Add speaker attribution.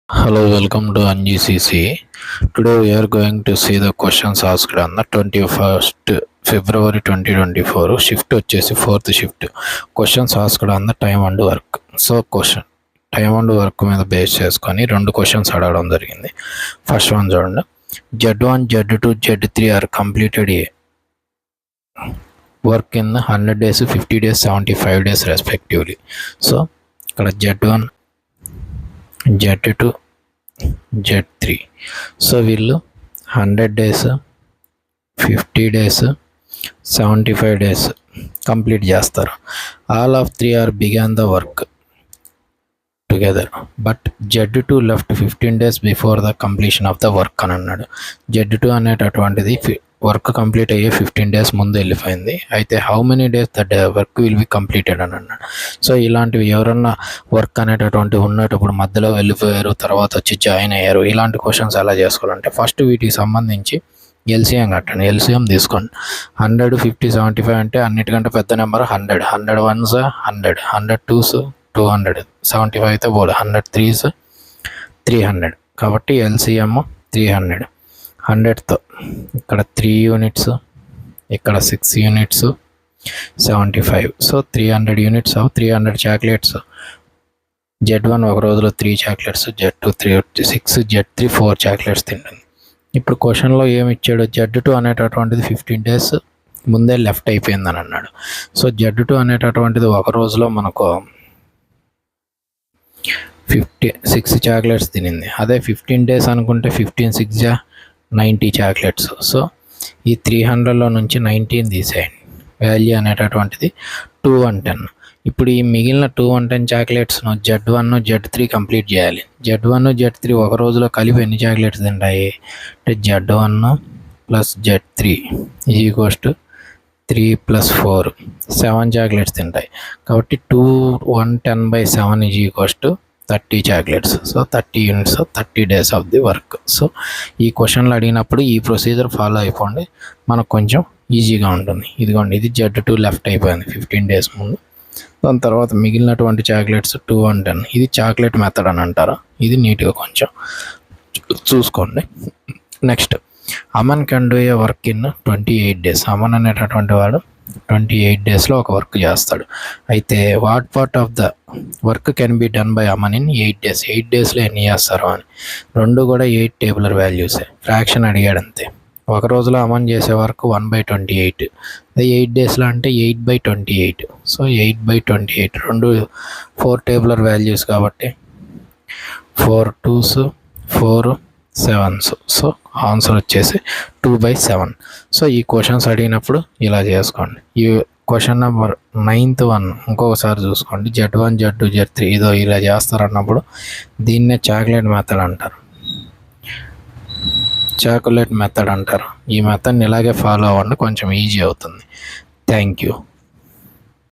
Speaker 1: Hello, welcome to NGCC. Today we are going to see the questions asked on the 21st February 2024. Shift వచ్చేసి 4th shift. Questions asked on the time and work. So question time and work మీద base చేసుకొని రెండు questions అడగడం జరిగింది. First one చూడండి, Z1, Z2, Z3 are completed a work in 100 days, 50 days, 75 days respectively. So ఇక్కడ Z1, Z2, Z3. So వీళ్ళు 100 days, 50 days, 75 days complete చేస్తారు. All of 3 are began the work together but Z2 left 15 days before the completion of the work అని అన్నాడు. Z2 అనేటటువంటిది work complete అయ్యే 15 days ముందు వెళ్ళిపోయింది. అయితే how many days that work will be completed అని అన్నాడు. సో ఇలాంటివి ఎవరన్నా వర్క్ అనేటటువంటి ఉన్నప్పుడు మధ్యలో వెళ్ళిపోయారు, తర్వాత వచ్చి జాయిన్ అయ్యారు, ఇలాంటి క్వశ్చన్స్ ఎలా చేసుకోవాలంటే ఫస్ట్ వీటికి సంబంధించి ఎల్సిఎం కట్టండి. ఎల్సిఎం తీసుకోండి. 100, 50, 75 అంటే అన్నిటికంటే పెద్ద నెంబర్ 100. 100 1s 100, 100 2s 200, 75 అయితే పోలే, 100 3s 300. కాబట్టి ఎల్సిఎం 300. 100తో ఇక్కడ 3 units, ఇక్కడ 6 units, 75. So 300 units of 300 chocolates. Z1 ఒక రోజులో 3 చాక్లెట్స్, Z2 6, Z3 4 చాక్లెట్స్ తింటుంది. ఇప్పుడు క్వశ్చన్లో ఏమి ఇచ్చాడు, Z2 అనేటటువంటిది 15 days ముందే లెఫ్ట్ అయిపోయిందని అన్నాడు. సో Z2 అనేటటువంటిది ఒక రోజులో మనకు 6 చాక్లెట్స్ తినింది. అదే 15 days అనుకుంటే 15 6 90 చాక్లెట్స్. సో ఈ 300లో నుంచి 19 తీసేయండి. వాల్యూ అనేటటువంటిది 210. ఇప్పుడు ఈ మిగిలిన 210 చాక్లెట్స్ను Z1, Z3 కంప్లీట్ చేయాలి. Z1, Z3 ఒక రోజులో కలిపి ఎన్ని చాక్లెట్స్ తింటాయి అంటే Z1 + Z3 = 3 + 4 7 చాక్లెట్స్ తింటాయి. కాబట్టి 210/7 = 30 chocolates. So 30 units, 30 days of the work. So ఈ క్వశ్చన్లు అడిగినప్పుడు ఈ ప్రొసీజర్ ఫాలో అయిపోండి, మనకు కొంచెం ఈజీగా ఉంటుంది. ఇదిగోండి, ఇది Z2 లెఫ్ట్ అయిపోయింది 15 days ముందు. దాని తర్వాత మిగిలినటువంటి చాక్లెట్స్ 210. ఇది చాక్లెట్ మెథడ్ అని అంటారు. ఇది నీట్గా కొంచెం చూసుకోండి. Next, Aman can do a work in 28 days. Aman అనేటటువంటి వాడు 28 daysలో ఒక వర్క్ చేస్తాడు. అయితే what part of the work can be done by Aman in 8 days. 8 daysలో ఎన్ని చేస్తారు అని. రెండు కూడా 8 టేబులర్ వాల్యూసే. ఫ్రాక్షన్ అడిగాడు అంతే. ఒక రోజులో అమన్ చేసే వరకు 1/28. అదే 8 daysలో అంటే 8/28. సో 8/28 రెండు 4 టేబులర్ వాల్యూస్ కాబట్టి 4 2s 4 7s. సో ఆన్సర్ వచ్చేసి 2/7. సో ఈ క్వశ్చన్స్ అడిగినప్పుడు ఇలా చేసుకోండి. ఈ క్వశ్చన్ నెంబర్ 9th వన్ ఇంకొకసారి చూసుకోండి. Z1, Z2, Z3 ఇదో ఇలా చేస్తారన్నప్పుడు దీన్నే చాక్లెట్ మెథడ్ అంటారు. చాక్లెట్ మెథడ్ అంటారు. ఈ మెథడ్ని ఇలాగే ఫాలో అవ్వండి, కొంచెం ఈజీ అవుతుంది. Thank you.